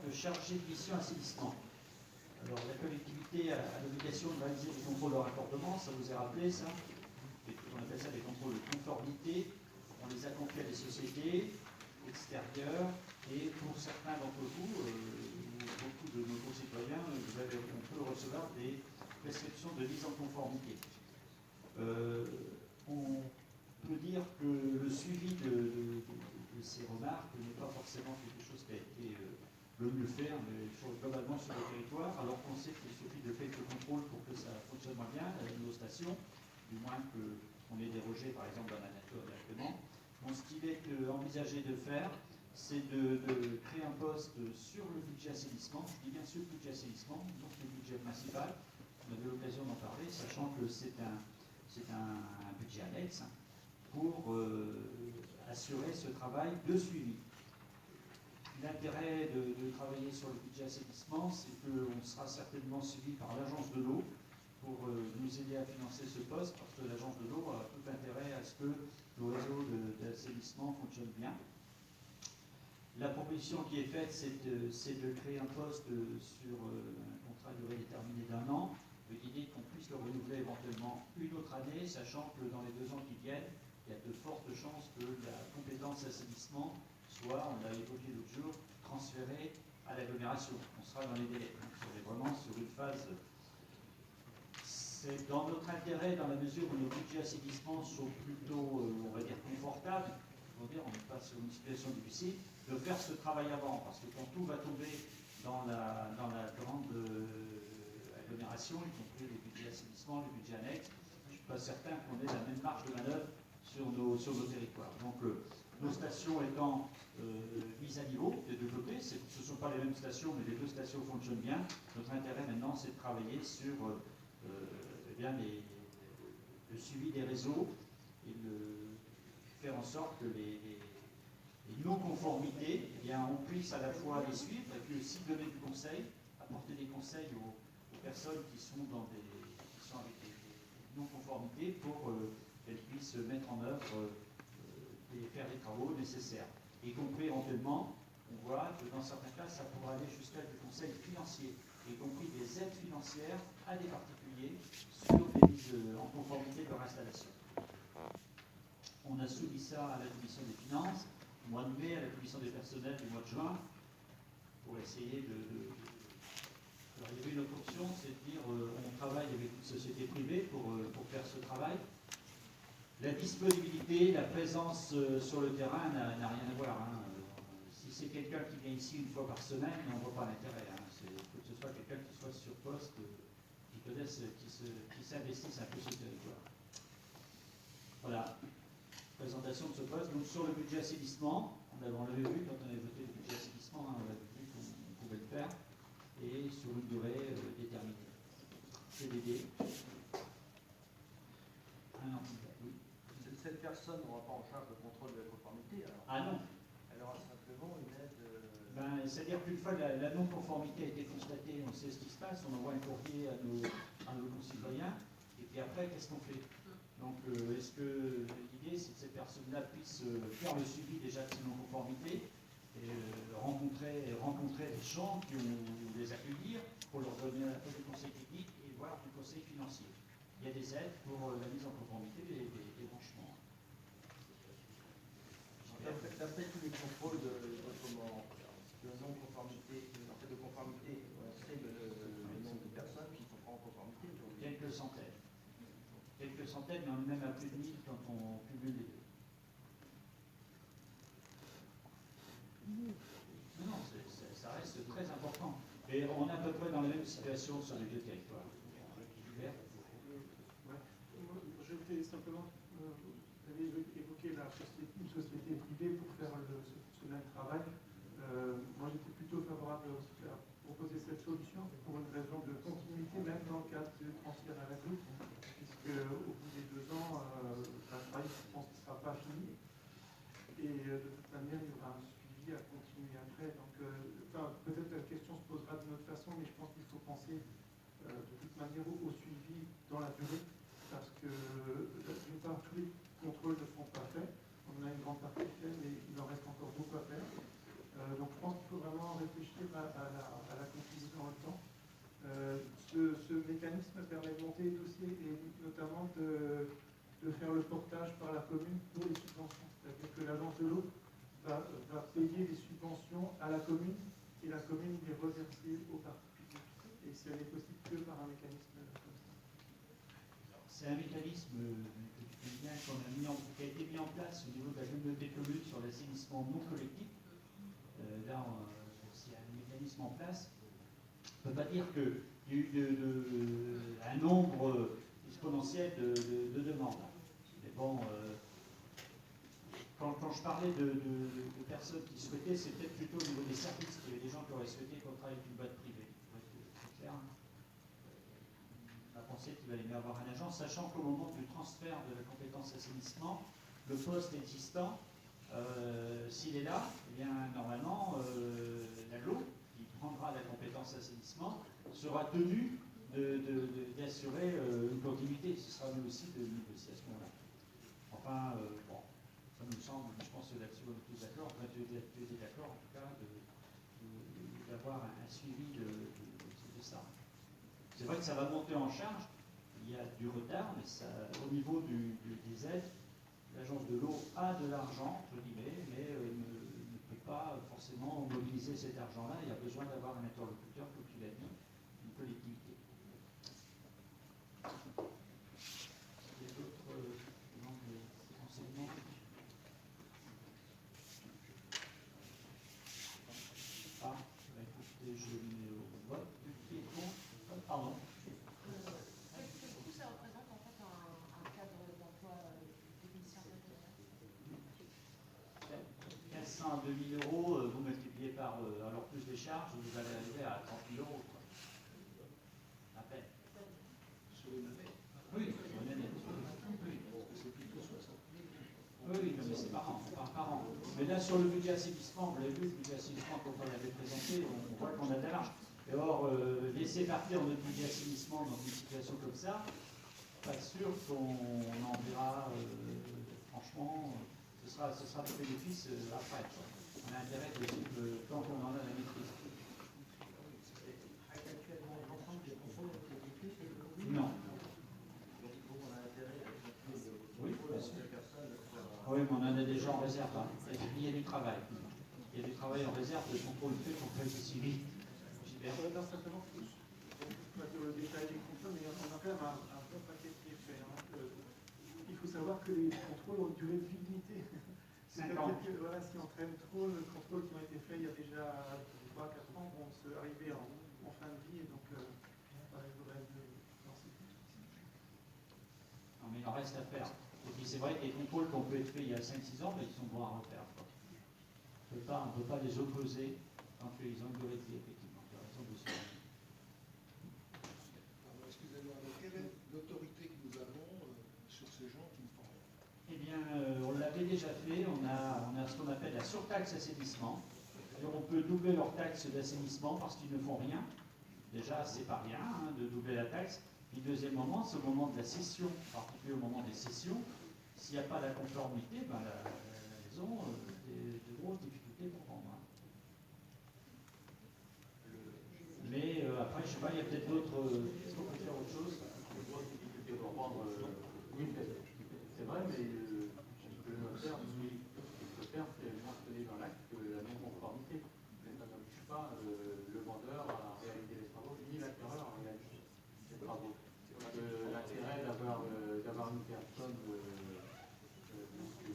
de chargé de mission assainissement. Alors, la collectivité a l'obligation de réaliser des contrôles de raccordement, ça vous est rappelé, ça? On appelle ça des contrôles de conformité. On les a confiés à des sociétés extérieures, et pour certains d'entre vous, beaucoup de nos concitoyens, on peut recevoir des prescriptions de mise en conformité. On peut dire que le suivi de ces remarques n'est pas forcément quelque chose qui a été le mieux faire, mais globalement sur le territoire, alors qu'on sait qu'il suffit de quelques contrôles pour que ça fonctionne moins bien à nos stations, du moins qu'on ait dérogé par exemple dans la nature directement. Bon, ce qu'il est envisagé de faire, c'est de créer un poste sur le budget assainissement, je dis bien sur le budget assainissement, donc le budget principal. On avait l'occasion d'en parler, sachant que c'est un budget annexe pour assurer ce travail de suivi. L'intérêt de travailler sur le budget assainissement, c'est qu'on sera certainement suivi par l'agence de l'eau pour nous aider à financer ce poste, parce que l'agence de l'eau a tout intérêt à ce que le réseau d'assainissement fonctionne bien. La proposition qui est faite, c'est de créer un poste sur un contrat de durée déterminée d'1 an, avec l'idée qu'on puisse le renouveler éventuellement une autre année, sachant que dans les 2 ans qui viennent, il y a de fortes chances que la compétence assainissement soit, on l'a évoqué l'autre jour, transférée à l'agglomération. On sera dans les délais. Donc, on est vraiment sur une phase. C'est dans notre intérêt, dans la mesure où nos budgets assainissement sont plutôt, on va dire, confortables, on n'est pas sur une situation difficile, de faire ce travail avant, parce que quand tout va tomber dans la grande agglomération, y compris les budgets assainissement, les budgets annexes, je ne suis pas certain qu'on ait la même marge de manœuvre sur nos territoires. Donc, nos stations étant mises à niveau et développées, ce ne sont pas les mêmes stations, mais les 2 stations fonctionnent bien. Notre intérêt maintenant, c'est de travailler sur le suivi des réseaux et faire en sorte que les non-conformités, on puisse à la fois les suivre et puis aussi donner du conseil, apporter des conseils aux personnes qui sont avec des non-conformités pour qu'elles puissent mettre en œuvre et faire les travaux nécessaires. Y compris éventuellement, on voit que dans certains cas, ça pourra aller jusqu'à du conseil financier, y compris des aides financières à des particuliers sur des mises en conformité de leur installation. On a soumis ça à la commission des finances, au mois de mai, à la commission des personnels du mois de juin, pour essayer Alors, il y avait une autre option, c'est de dire on travaille avec une société privée pour faire ce travail. La disponibilité, la présence sur le terrain n'a rien à voir. Si c'est quelqu'un qui vient ici une fois par semaine, on ne voit pas l'intérêt. Il faut que ce soit quelqu'un qui soit sur poste, qui connaisse, qui s'investisse un peu sur le territoire. Voilà. Présentation de ce poste. Donc sur le budget assainissement, on l'avait vu quand on avait voté le budget assainissement, on avait vu qu'on pouvait le faire, et sur une durée déterminée. CDD. Un an. Oui. Cette personne n'aura pas en charge le contrôle de la conformité, alors. Ah non. Elle aura simplement une aide. C'est-à-dire qu'une fois la non-conformité a été constatée, on sait ce qui se passe, on envoie un courrier à nos concitoyens, et puis après, qu'est-ce qu'on fait? Donc, est-ce que l'idée, c'est que ces personnes-là puissent faire le suivi déjà de ces non-conformités, et rencontrer les gens qui ont les accueillir pour leur donner un peu de conseil technique et voire du conseil financier. Il y a des aides pour la mise en conformité des branchements. D'après tous les contrôles de non-conformité, de conformité, on sait le nombre de personnes qui sont pas en conformité. Quelques centaines. Quelques centaines, mais on est même à plus de 1000 quand on cumule les deux. Non, ça reste très important. Et on est à peu près dans la même situation sur les deux territoires. Je voulais simplement, vous avez évoqué une société privée pour faire ce même travail. Moi, j'étais plutôt favorable à proposer cette solution pour une raison de continuité, même dans le cadre du transfert à la groupe, puisque au bout des 2 ans, le travail, je pense qu'il ne sera pas fini. Et de toute manière, il y aura un suivi à continuer après. Donc, peut-être la question se posera d'une autre façon, mais je pense qu'il faut penser de toute manière au suivi dans la durée, parce que d'une part, tous les contrôles ne sont pas faits. On a une grande partie faite, mais il en reste encore beaucoup à faire. Donc je pense qu'il faut vraiment réfléchir à la contribution en même temps. Ce mécanisme permet de monter les dossiers et notamment de faire le portage par la commune pour les subventions. C'est-à-dire que l'agence de l'eau va payer les subventions à la commune et la commune les reverser aux particuliers. Et ça n'est possible que par un mécanisme comme ça. C'est un mécanisme bien qui a été mis en place au niveau de la communauté de communes sur l'assainissement non collectif. Là, s'il y a un mécanisme en place, on ne peut pas dire qu'il y a eu un nombre exponentiel de demandes. Mais bon, quand je parlais de personnes qui souhaitaient, c'est peut-être plutôt au niveau des services qu'il y avait des gens qui auraient souhaité qu'on travaille avec une boîte privée. C'est clair. On a pensé qu'il valait mieux avoir un agent, sachant qu'au moment du transfert de la compétence assainissement, le poste existant, s'il est là, eh bien normalement, l'AGLO, qui prendra la compétence assainissement, sera tenu d'assurer une continuité. Ce sera nous aussi de négocier à ce moment-là. Enfin, bon, ça me semble, je pense que là-dessus on est tous d'accord, tu es d'accord en tout cas d'avoir un suivi de ça. C'est vrai que ça va monter en charge, il y a du retard, mais ça, au niveau des aides, l'agence de l'eau a de l'argent, entre guillemets, mais ne peut pas forcément mobiliser cet argent-là. Il y a besoin d'avoir un interlocuteur, comme tu l'as dit, une collectivité. Il y a d'autres renseignements. Ah, bah écoutez, je mets au vote. Qui est contre ? Pardon. Ça représente en fait un cadre d'emploi technicien. 1500 à 2000 euros, vous multipliez par alors plus les charges, vous allez arriver à 30 000 euros. Quoi. À peine. Sur une année. Oui, sur une année. Oui. C'est plutôt 60 000. Oui, mais c'est par an, par an. Mais là, sur le budget assainissement, vous l'avez vu, le budget assainissement, quand on l'avait présenté, on voit qu'on a de la marge. Et or, laisser partir notre budget assainissement dans une situation comme ça, pas sûr qu'on en verra, franchement, ce sera de bénéfice après. Quoi. On a intérêt de tant qu'on en a la maîtrise. Actuellement, l'ensemble des contrôles ont été faits, c'est le Non. Donc, on a intérêt à effectuer le Oui, contrôle bien sûr. de personnes. Oui, mais on en a déjà en réserve. Hein. Il y a du travail. Il y a du travail en réserve de contrôle fait pour faire ici vite. Je voudrais simplement que pas dire le détail des contrôles, mais on a quand même un bon paquet qui est fait. Hein. Il faut savoir que les contrôles ont une durée de vie limitée. C'est-à-dire que voilà, si on traîne trop, les contrôles qui ont été faits il y a déjà 3-4 ans vont se arriver en fin de vie, et donc il faudrait lancer. Non, mais il en reste à faire. Et puis c'est vrai que les contrôles qu'on peut être faits il y a 5-6 ans, mais ils sont bons à refaire. Quoi. On ne peut pas les opposer tant qu'ils ont une durée de vie, effectivement. Tu as raison de ça. Excusez-moi, quelle est l'autorité que nous avons sur ces gens qui ne font rien? Eh bien, on l'avait déjà fait. On a ce qu'on appelle la surtaxe assainissement. C'est-à-dire on peut doubler leur taxe d'assainissement parce qu'ils ne font rien. Déjà, c'est pas rien hein, de doubler la taxe. Puis deuxième moment, c'est au moment de la cession, en particulier au moment des cessions. S'il n'y a pas la conformité, ben, la maison de grosses difficultés pour vendre. Hein. Mais après, je ne sais pas, il y a peut-être d'autres. Est-ce qu'on peut faire autre chose? Grosses difficultés pour vendre. Oui, c'est vrai, mais le notaire, fait mentionner dans l'acte la non-conformité. Mais ça n'oblige pas le vendeur à réaliser les travaux, ni l'acquéreur à réaliser les travaux. L'intérêt d'avoir une personne accès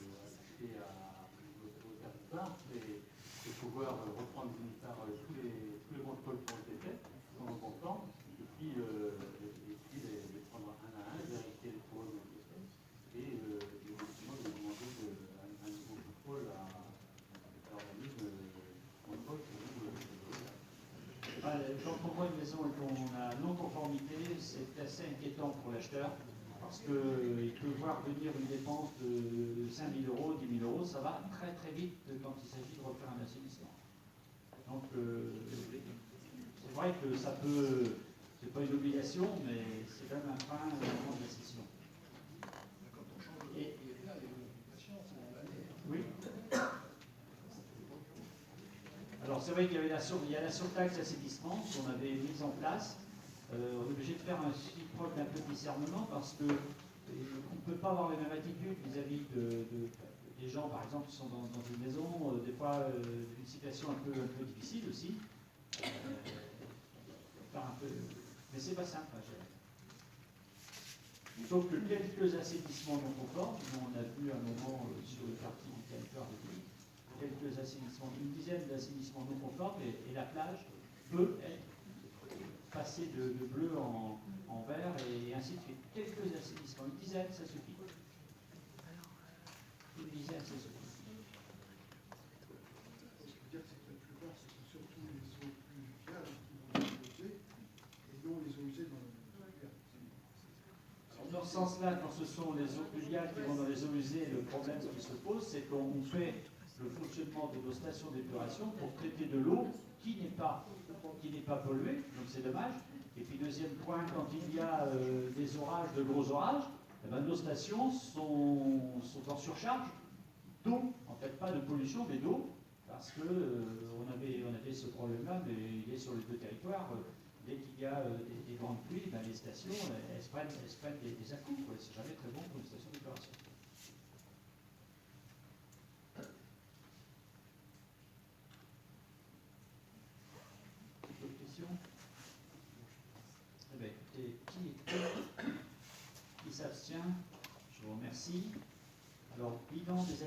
au territoire, c'est pouvoir reprendre d'une part tous les contrôles qui ont été faits, qui sont conformes, et puis les prendre un à un, vérifier les travaux qui ont été faits, et effectivement de demander un nouveau contrôle à l'organisme contrôle que Quand on voit une maison et qu'on a non-conformité, c'est assez inquiétant pour l'acheteur parce qu'il peut voir venir une dépense de 5 000 euros, 10 000 euros, ça va très très vite quand il s'agit de refaire un assainissement. Donc c'est vrai que ça peut, c'est pas une obligation, mais c'est quand même un frein au moment de la cession. Quand on change de propriétaire, il y a une patience, c'est l'année. Oui. Alors Alors c'est vrai qu'il y avait il y a la surtaxe d'assainissement qu'on avait mise en place. On est obligé de faire un suivi proche d'un peu de discernement parce que on ne peut pas avoir les mêmes attitudes vis-à-vis des gens, par exemple, qui sont dans une maison, des fois une situation un peu difficile aussi. Mais c'est pas simple à gérer. Donc quelques assainissements non conformes, on a vu un moment sur le quartier du territoire de Lille, quelques assainissements, une dizaine d'assainissements non conformes, et la plage peut être passée de bleu en vert et ainsi de suite. Quelques assainissements, une dizaine, ça suffit. Une dizaine, ça suffit. Ce qui veut dire que la plupart, ce sont surtout les eaux pluviales qui vont être usées et non les eaux usées dans le pluvial. Dans ce sens-là, quand ce sont les eaux pluviales qui vont dans les eaux usées, le problème qui se pose, c'est qu'on fait le fonctionnement de nos stations d'épuration pour traiter de l'eau qui n'est pas polluée, donc c'est dommage. Et puis deuxième point, quand il y a des orages, de gros orages, eh ben, nos stations sont en surcharge d'eau, en fait pas de pollution mais d'eau, parce que on avait ce problème-là, mais il est sur les deux territoires. Dès qu'il y a des grandes pluies, ben, les stations elles se prennent des à-coups. C'est jamais très bon pour une station d'épuration. D'autres questions? Eh bien, écoutez, qui est contre? Qui s'abstient? Je vous remercie. Alors, bilan des